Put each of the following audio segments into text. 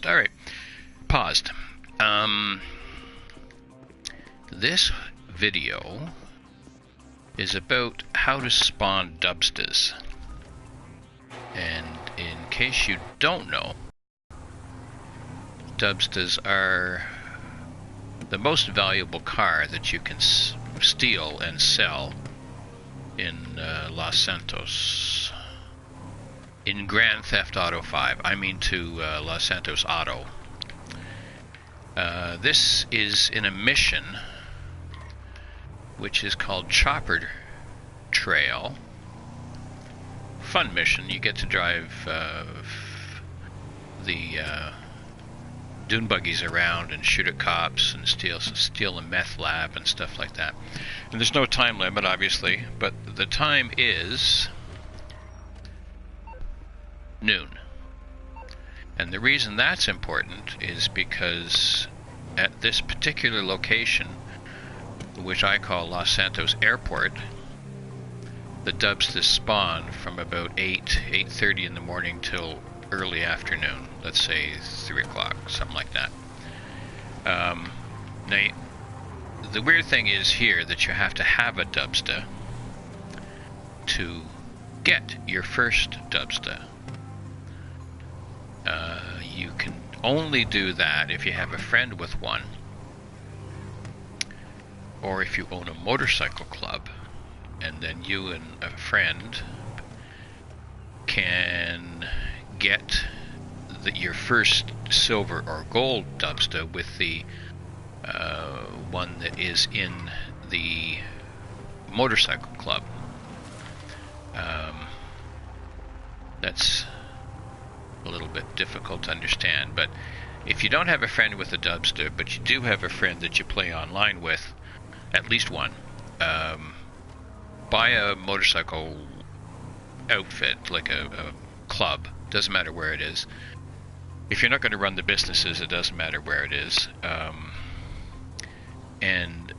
Alright, paused. This video is about how to spawn Dubstas. And in case you don't know, Dubstas are the most valuable car that you can steal and sell in Los Santos. In Grand Theft Auto 5, I mean to Los Santos Auto. This is in a mission which is called Chopper Trail. Fun mission. You get to drive the dune buggies around and shoot at cops and steal a meth lab and stuff like that. And there's no time limit, obviously, but the time is noon. And the reason that's important is because at this particular location, which I call Los Santos Airport, the Dubstas spawn from about 8:30 in the morning till early afternoon. Let's say 3 o'clock, something like that. Now, the weird thing is here that you have to have a Dubsta to get your first Dubsta. You can only do that if you have a friend with one, or if you own a motorcycle club, and then you and a friend can get your first silver or gold Dubsta with the one that is in the motorcycle club. That's a little bit difficult to understand, but if you don't have a friend with a Dubsta, but you do have a friend that you play online with, at least one, buy a motorcycle outfit, like a club, doesn't matter where it is. If you're not going to run the businesses, it doesn't matter where it is. And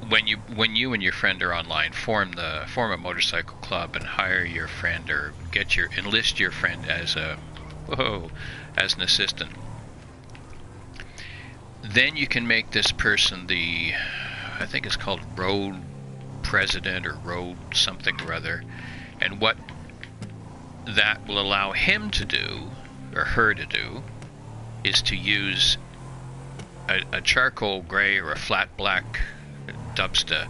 when you and your friend are online, form a motorcycle club and hire your friend, or enlist your friend as an assistant. Then you can make this person I think it's called road president or road something or other, and what that will allow him to do, or her to do, is to use a charcoal gray or a flat black Dubsta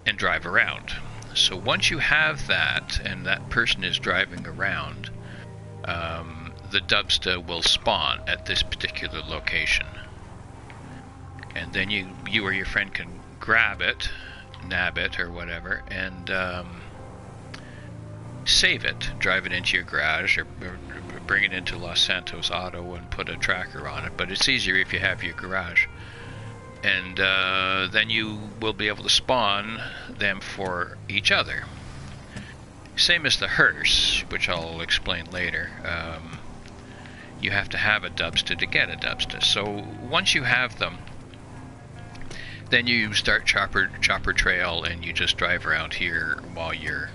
and drive around. So once you have that and that person is driving around, the Dubsta will spawn at this particular location, and then you or your friend can grab it, nab it or whatever, and save it, drive it into your garage, or bring it into Los Santos Auto and put a tracker on it. But it's easier if you have your garage, and then you will be able to spawn them for each other. Same as the hearse, which I'll explain later. You have to have a Dubsta to get a Dubsta. So once you have them, then you start Chopper Trail, and you just drive around here while you're,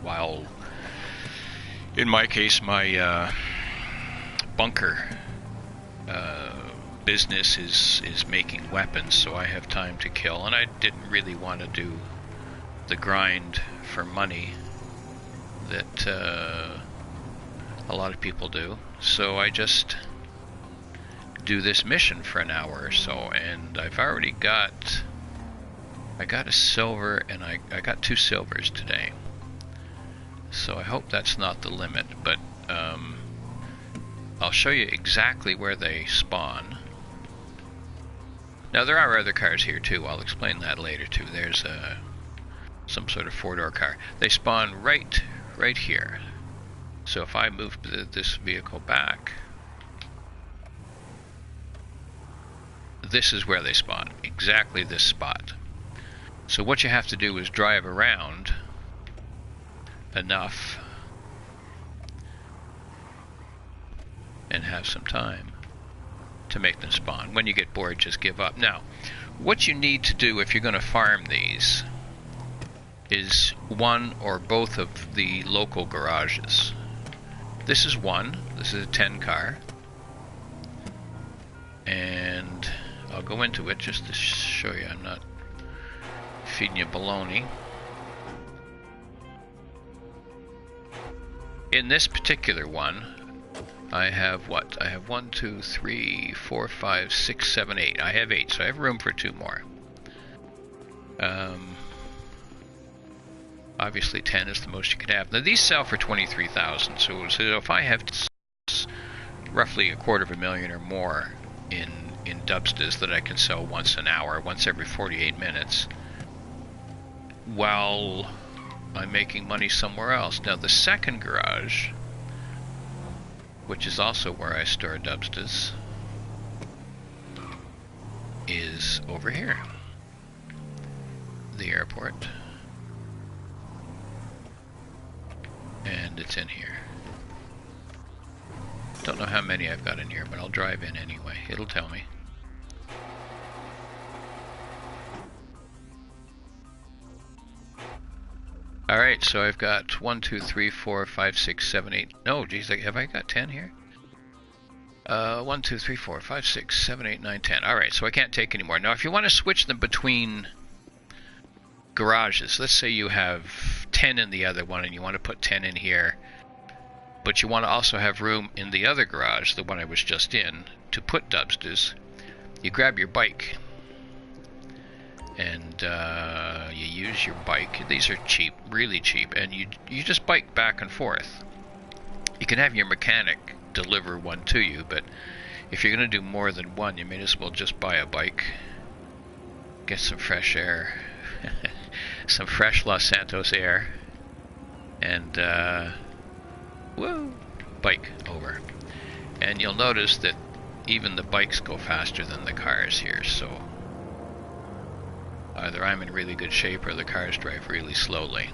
while, in my case, my bunker business is making weapons, so I have time to kill, and I didn't really want to do the grind for money that a lot of people do, so I just do this mission for an hour or so, and I've already got a silver, and I got 2 silvers today, so I hope that's not the limit, but I'll show you exactly where they spawn. Now there are other cars here too, I'll explain that later too. There's some sort of 4-door car. They spawn right here. So if I move this vehicle back, this is where they spawn, exactly this spot. So what you have to do is drive around enough and have some time to make them spawn. When you get bored, just give up. Now, what you need to do if you're going to farm these is one or both of the local garages. This is one. This is a 10 car. and I'll go into it just to show you I'm not feeding you baloney. In this particular one, I have what? I have 1, 2, 3, 4, 5, 6, 7, 8. I have 8, so I have room for 2 more. Obviously 10 is the most you could have. Now these sell for 23,000, so if I have roughly $250,000 or more in Dubstas that I can sell once an hour, once every 48 minutes, while I'm making money somewhere else. Now the second garage, which is also where I store Dubstas, is over here. The airport. And it's in here. Don't know how many I've got in here, but I'll drive in anyway. It'll tell me. Alright, so I've got 1, 2, 3, 4, 5, 6, 7, 8. No, geez, have I got 10 here? 1, 2, 3, 4, 5, 6, 7, 8, 9, 10. Alright, so I can't take any more. Now, if you want to switch them between garages, let's say you have 10 in the other one and you want to put 10 in here, but you want to also have room in the other garage, the one I was just in, to put Dubstas, you grab your bike and you use your bike. These are cheap, really cheap, and you just bike back and forth. You can have your mechanic deliver one to you, but if you're going to do more than one, you may as well just buy a bike, get some fresh air, some fresh Los Santos air, and woo, bike over. And you'll notice that even the bikes go faster than the cars here, so either I'm in really good shape or the cars drive really slowly.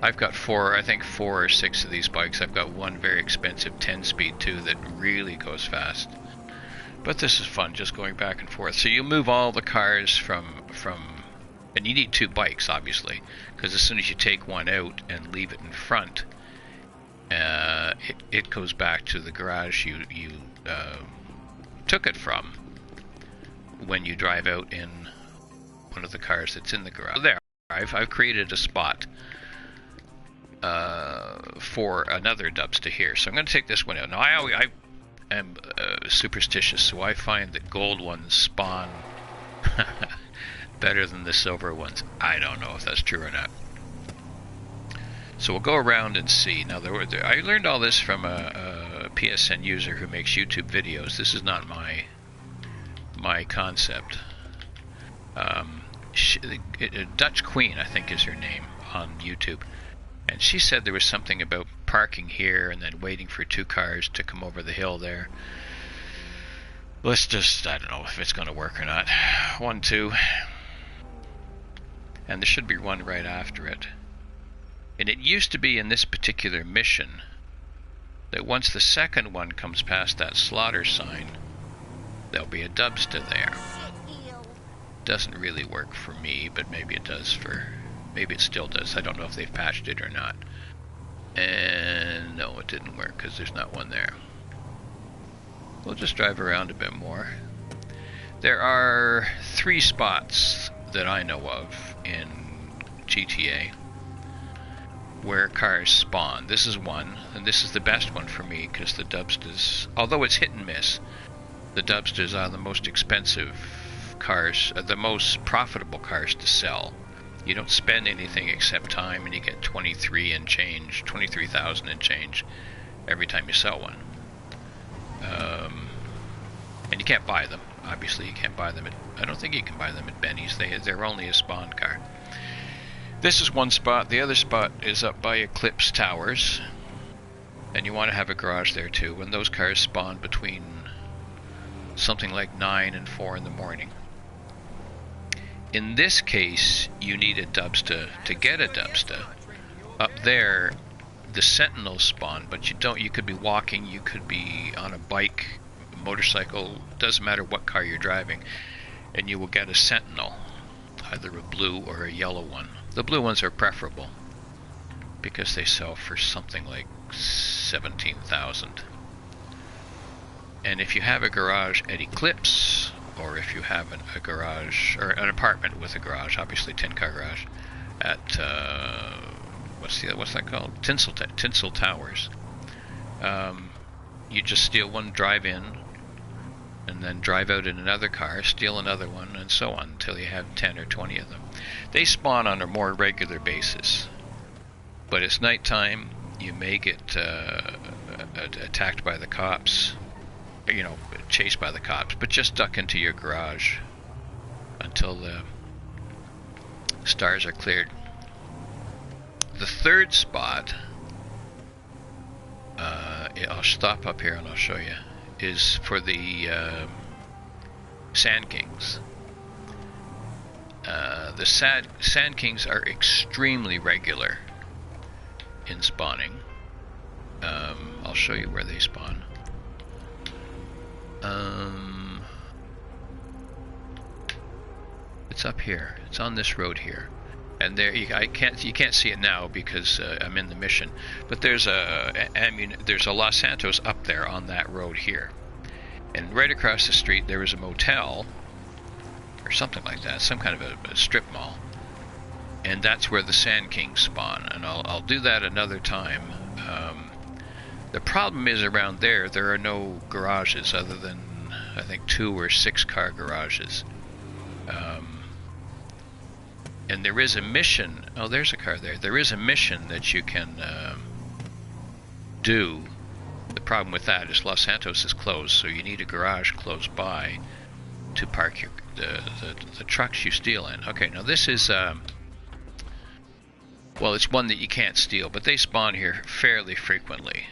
I've got I think 4 or 6 of these bikes. I've got one very expensive 10-speed too that really goes fast. But this is fun, just going back and forth. So you move all the cars from and you need 2 bikes, obviously, because as soon as you take one out and leave it in front, it goes back to the garage you took it from when you drive out in one of the cars that's in the garage. There, I've created a spot for another Dubstas here, so I'm going to take this one out. Now I am superstitious, so I find that gold ones spawn better than the silver ones. I don't know if that's true or not. So we'll go around and see. Now I learned all this from a PSN user who makes YouTube videos. This is not my concept. Dutch Queen, I think, is her name on YouTube. And she said there was something about parking here and then waiting for 2 cars to come over the hill there. Let's just, I don't know if it's going to work or not. 1, 2. And there should be one right after it. And it used to be in this particular mission that once the second one comes past that slaughter sign, there'll be a Dubstas there. Doesn't really work for me, but maybe it does for... Maybe it still does. I don't know if they've patched it or not. And no, it didn't work because there's not one there. We'll just drive around a bit more. There are 3 spots that I know of in GTA where cars spawn. This is one, and this is the best one for me because the Dubstas, although it's hit and miss, the Dubstas are the most expensive cars, the most profitable cars to sell. You don't spend anything except time, and you get 23,000 and change every time you sell one. And you can't buy them. Obviously, you can't buy them I don't think you can buy them at Benny's. They're only a spawn car. This is one spot. The other spot is up by Eclipse Towers, and you want to have a garage there too. When those cars spawn between something like 9 and 4 in the morning. In this case, you need a Dubstas to get a Dubstas. Up there, the Sentinels spawn, but you don't. You could be walking, you could be on a bike, motorcycle, doesn't matter what car you're driving, and you will get a Sentinel, either a blue or a yellow one. The blue ones are preferable because they sell for something like 17,000. And if you have a garage at Eclipse, or if you have a garage, or an apartment with a garage, obviously 10-car garage, at, what's that called? Tinsel Towers. You just steal one, drive in, and then drive out in another car, steal another one, and so on, until you have 10 or 20 of them. They spawn on a more regular basis. But it's nighttime, you may get attacked by the cops, you know, chased by the cops, but just duck into your garage until the stars are cleared. The third spot, I'll stop up here and I'll show you, is for the Sand Kings. The Sand Kings are extremely regular in spawning. I'll show you where they spawn. It's up here. It's on this road here, and there you can't see it now because I'm in the mission. But there's there's a Los Santos up there on that road here, and right across the street there is a motel or something like that, some kind of a strip mall, and that's where the Sand Kings spawn. And I'll do that another time. The problem is around there are no garages other than I think 2 or 6 car garages. And there is a mission. Oh, there's a car there. There is a mission that you can do. The problem with that is Los Santos is closed, so you need a garage close by to park the trucks you steal in. Okay, now this is well, it's one that you can't steal, but they spawn here fairly frequently.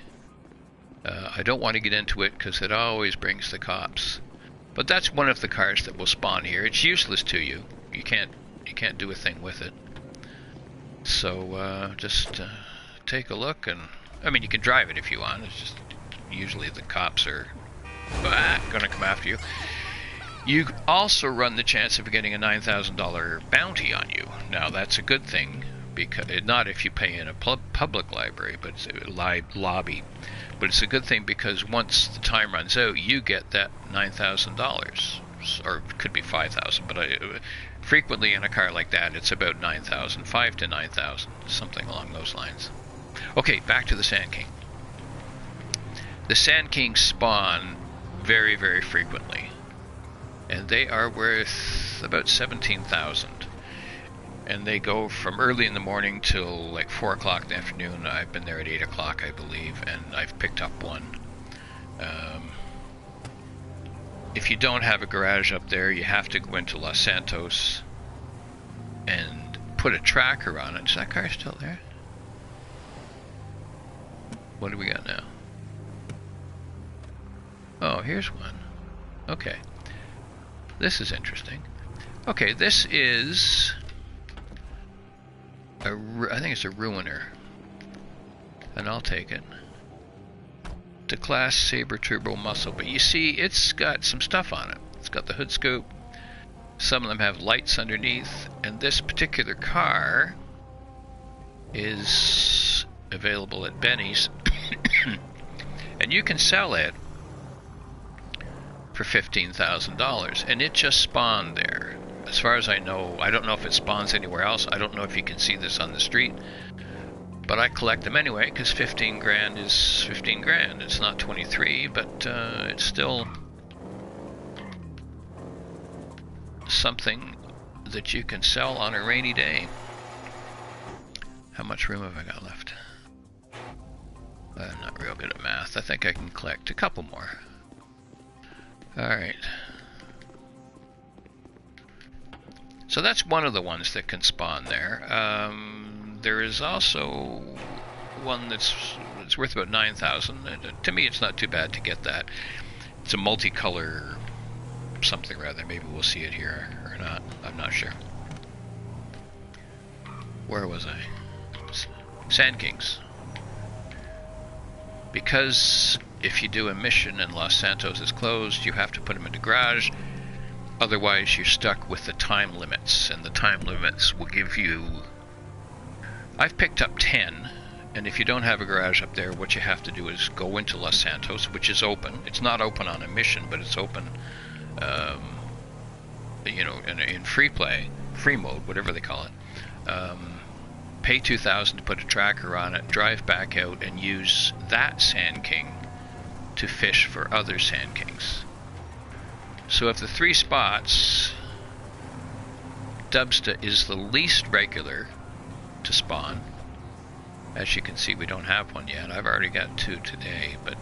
I don't want to get into it because it always brings the cops. But that's one of the cars that will spawn here. It's useless to you. You can't do a thing with it. So just take a look, and I mean you can drive it if you want. It's just usually the cops are gonna come after you. You also run the chance of getting a $9,000 bounty on you. Now that's a good thing, because not if you pay in a public library, but it's a lobby. But it's a good thing because once the time runs out, you get that $9,000, or it could be $5,000. But frequently in a car like that, it's about $9,000, $5,000 to $9,000, something along those lines. Okay, back to the Sand King. The Sand Kings spawn very, very frequently, and they are worth about 17,000. And they go from early in the morning till like 4 o'clock in the afternoon. I've been there at 8 o'clock, I believe, and I've picked up one. If you don't have a garage up there, you have to go into Los Santos and put a tracker on it. Is that car still there? What do we got now? Oh, here's one. Okay. This is interesting. Okay, this is I think it's a Ruiner, and I'll take it. The Class Sabre Turbo Muscle, but you see it's got some stuff on it. It's got the hood scoop, some of them have lights underneath, and this particular car is available at Benny's and you can sell it for $15,000, and it just spawned there. As far as I know, I don't know if it spawns anywhere else. I don't know if you can see this on the street, but I collect them anyway because 15 grand is 15 grand. It's not 23, but it's still something that you can sell on a rainy day. How much room have I got left? I'm not real good at math. I think I can collect a couple more. Alright. So that's one of the ones that can spawn there. There is also one that's worth about 9,000. To me, it's not too bad to get that. It's a multicolor something rather. Maybe we'll see it here or not. I'm not sure. Where was I? Sand Kings. Because if you do a mission and Los Santos is closed, you have to put them in the garage. Otherwise, you're stuck with the time limits, and the time limits will give you... I've picked up 10, And if you don't have a garage up there, what you have to do is go into Los Santos, which is open. It's not open on a mission, but it's open, you know, in free play, free mode, whatever they call it. Pay $2,000 to put a tracker on it, drive back out, and use that Sand King to fish for other Sand Kings. So of the 3 spots, Dubstaa is the least regular to spawn. As you can see, we don't have one yet. I've already got 2 today, but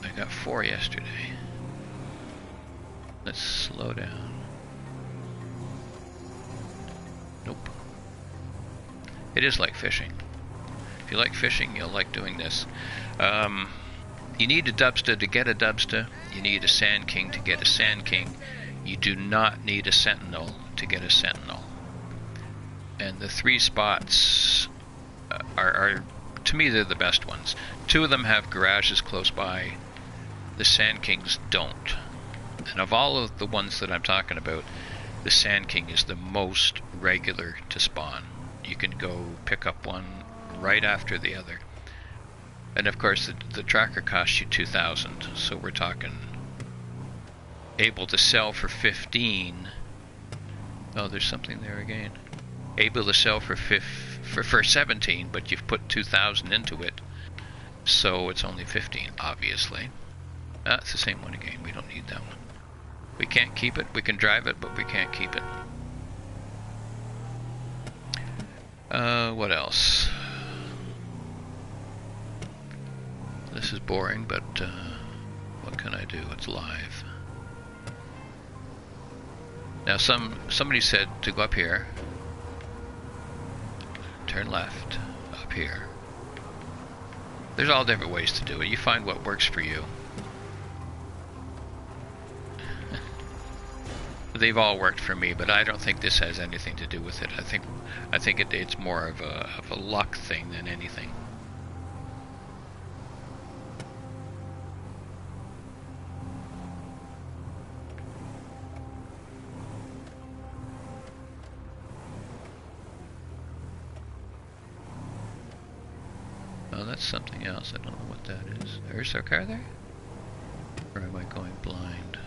I got 4 yesterday. Let's slow down. Nope. It is like fishing. If you like fishing, you'll like doing this. You need a Dubstaa to get a Dubstaa. You need a Sand King to get a Sand King. You do not need a Sentinel to get a Sentinel. And the 3 spots are, to me, they're the best ones. 2 of them have garages close by. The Sand Kings don't. And of all of the ones that I'm talking about, the Sand King is the most regular to spawn. You can go pick up one right after the other. And of course, the tracker costs you 2,000, so we're talking able to sell for 15. Oh, there's something there again. Able to sell for 17, but you've put 2,000 into it, so it's only 15, obviously. It's the same one again. We don't need that one. We can't keep it. We can drive it, but we can't keep it. What else? This is boring, but what can I do? It's live. Now somebody said to go up here, turn left, up here. There's all different ways to do it. You find what works for you. They've all worked for me, but I don't think this has anything to do with it. I think it's more of a luck thing than anything. Oh, that's something else. I don't know what that is. Is there a car there? Or am I going blind?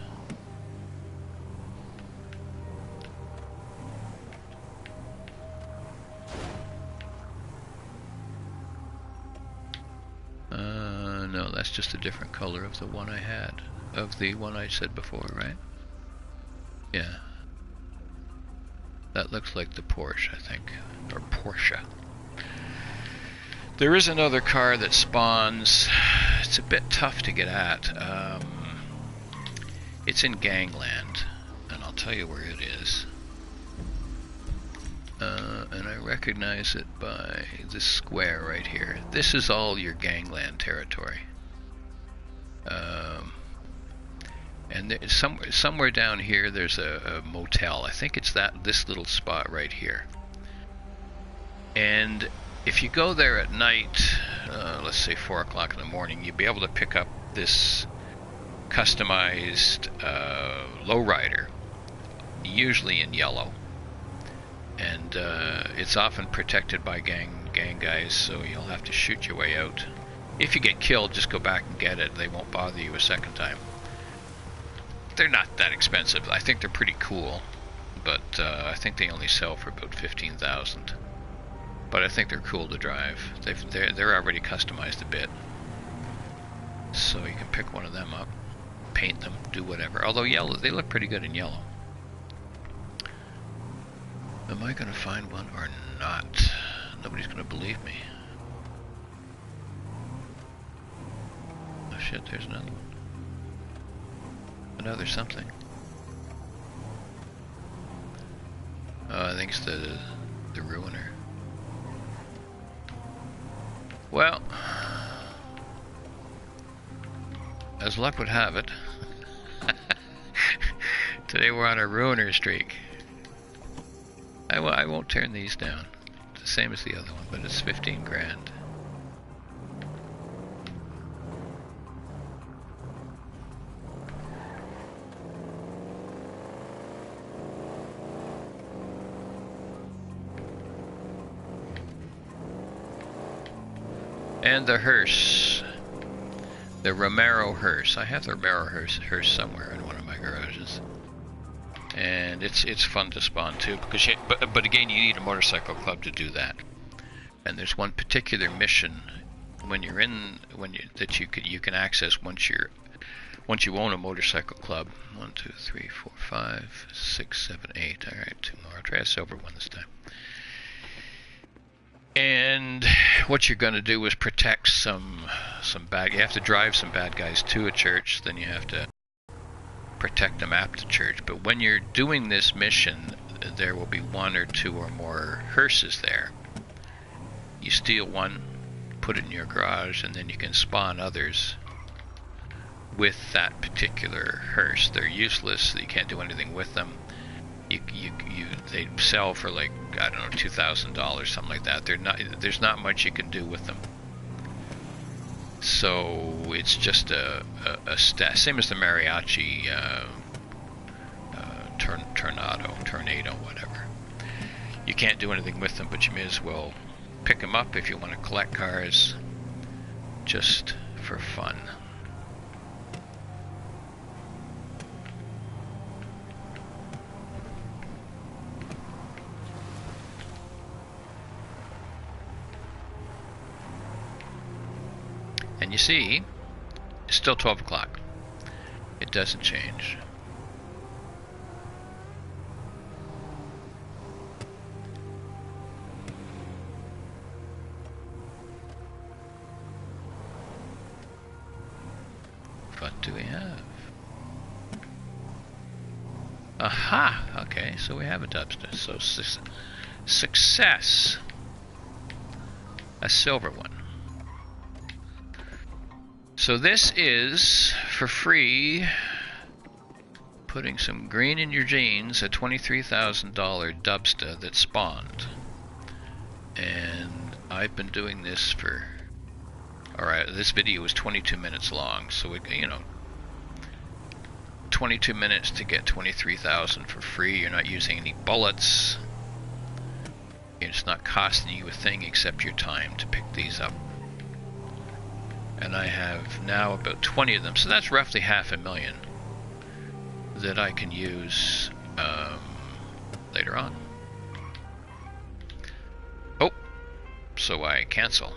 No, that's just a different color of the one I had. Of the one I said before, right? Yeah. That looks like the Porsche, I think. Or Porsche. There is another car that spawns. It's a bit tough to get at. It's in Gangland, and I'll tell you where it is. And I recognize it by this square right here. This is all your Gangland territory. And there, somewhere down here there's a motel. I think it's this little spot right here. And if you go there at night, let's say 4 o'clock in the morning, you'll be able to pick up this customized lowrider, usually in yellow. And it's often protected by gang guys, so you'll have to shoot your way out. If you get killed, just go back and get it. They won't bother you a second time. They're not that expensive. I think they're pretty cool, but I think they only sell for about 15,000. But I think they're cool to drive. They're already customized a bit, so you can pick one of them up, paint them, do whatever. Although yellow, they look pretty good in yellow. Am I going to find one or not? Nobody's going to believe me. Oh shit, there's another one. Another something. I think it's the Ruiner. Well, as luck would have it, today we're on a Ruiner streak. I won't turn these down. It's the same as the other one, but it's 15 grand. And the hearse. The Romero hearse. I have the Romero hearse somewhere in one of my garages. And it's fun to spawn too, because but again, you need a motorcycle club to do that. And there's one particular mission when you're in that you can access once you own a motorcycle club. 1, 2, 3, 4, 5, 6, 7, 8. All right, 2 more. I'll try a silver one this time. And what you're going to do is protect some bad. You have to drive some bad guys to a church. Then you have to protect them at the church. But when you're doing this mission, there will be 1 or 2 or more hearses there. You steal one, put it in your garage, and then you can spawn others with that particular hearse. They're useless. You can't do anything with them. They sell for like, I don't know, $2,000, something like that. There's not much you can do with them. So it's just a same as the mariachi tornado, whatever. You can't do anything with them, but you may as well pick them up if you want to collect cars, just for fun. And you see, it's still 12 o'clock. It doesn't change. What do we have? Aha! Okay, so we have a Dubstas. So success. A silver one. So this is, for free, putting some green in your jeans, a $23,000 Dubstas that spawned. And I've been doing this for... Alright, this video is 22 minutes long, so we, 22 minutes to get 23,000 for free. You're not using any bullets. It's not costing you a thing except your time to pick these up. And I have now about 20 of them, so that's roughly 500,000 that I can use later on. Oh, so I cancel.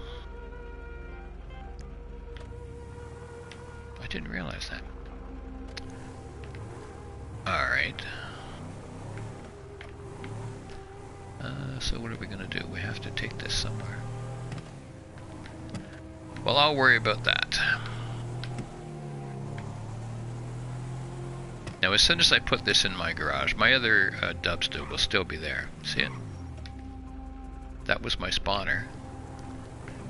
I didn't realize that. Alright. So what are we going to do? We have to take this somewhere. Well, I'll worry about that. Now, as soon as I put this in my garage, my other Dubstas will still be there. See it? That was my spawner.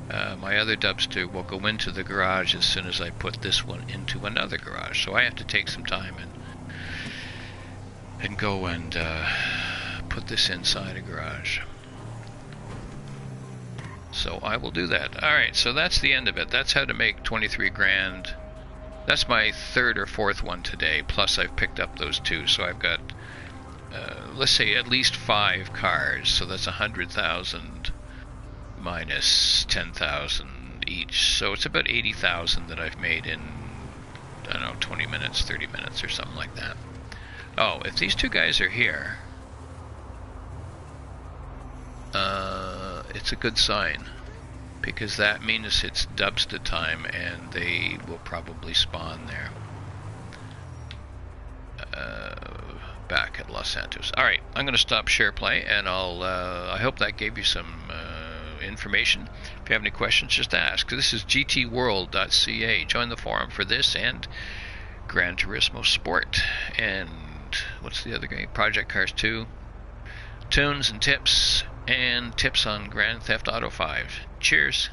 My other Dubstas will go into the garage as soon as I put this one into another garage. So I have to take some time and go and put this inside a garage. So I will do that. Alright, so that's the end of it. That's how to make 23 grand. That's my 3rd or 4th one today, plus I've picked up those 2. So I've got, let's say, at least 5 cars. So that's 100,000 minus 10,000 each. So it's about 80,000 that I've made in, I don't know, 20 minutes, 30 minutes or something like that. Oh, if these 2 guys are here... it's a good sign, because that means it's Dubstas time and they will probably spawn there back at Los Santos. Alright, I'm going to stop share play, and I hope that gave you some information. If you have any questions, just ask. This is GTWorld.ca. Join the forum for this and Gran Turismo Sport, and what's the other game? Project Cars 2, tunes and tips, and tips on Grand Theft Auto 5. Cheers.